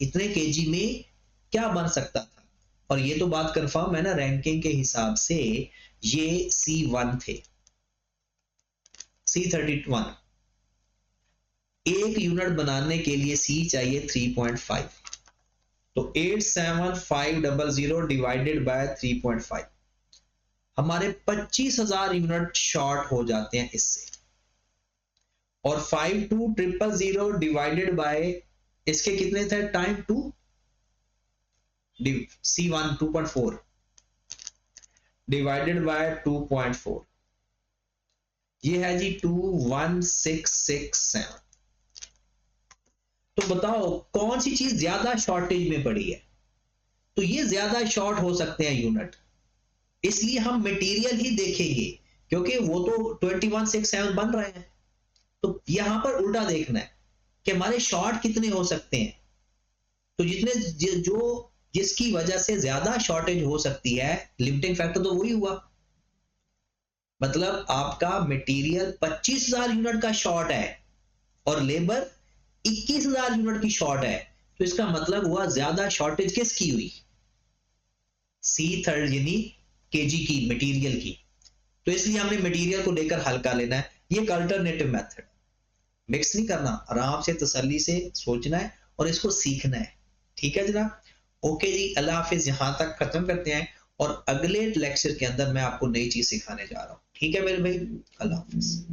इतने केजी में क्या बन सकता था। और ये तो बात कंफर्म है ना, रैंकिंग के हिसाब से ये C1 थे, C31। एक यूनिट बनाने के लिए C चाहिए 3.5, तो 87,500 डिवाइडेड बाय 3.5, हमारे 25,000 यूनिट शॉर्ट हो जाते हैं इससे। और 52,000 डिवाइडेड बाय इसके कितने थे, टाइम 2, C1 2.4 डिवाइडेड बाय 2.4, ये है जी 21,667। तो बताओ कौन सी चीज ज्यादा शॉर्टेज में पड़ी है, तो ये ज्यादा शॉर्ट हो सकते हैं यूनिट, इसलिए हम मटेरियल ही देखेंगे, क्योंकि वो तो 21,667 बन रहे हैं। तो यहां पर उल्टा देखना है कि हमारे शॉर्ट कितने हो सकते हैं, तो जितने जो जिसकी वजह से ज्यादा शॉर्टेज हो सकती है, लिमिटिंग फैक्टर तो वही हुआ। मतलब आपका मटेरियल 25,000 यूनिट का शॉर्ट है और लेबर 21,000 यूनिट की शॉर्ट है, तो इसका मतलब हुआ ज्यादा शॉर्टेज किसकी हुई, C3 यानी केजी की, मटेरियल की। तो इसलिए हमने मटेरियल को लेकर हल कर लेना है। ये एक अल्टरनेटिव मेथड, मिक्स नहीं करना, आराम से तसल्ली से सोचना है और इसको सीखना है। ठीक है जनाब, ओके जी, अल्लाह हाफिज। यहां तक खत्म करते हैं और अगले लेक्चर के अंदर मैं आपको नई चीज सिखाने जा रहा हूं। ठीक है मेरे भाई, अल्लाह हाफिज।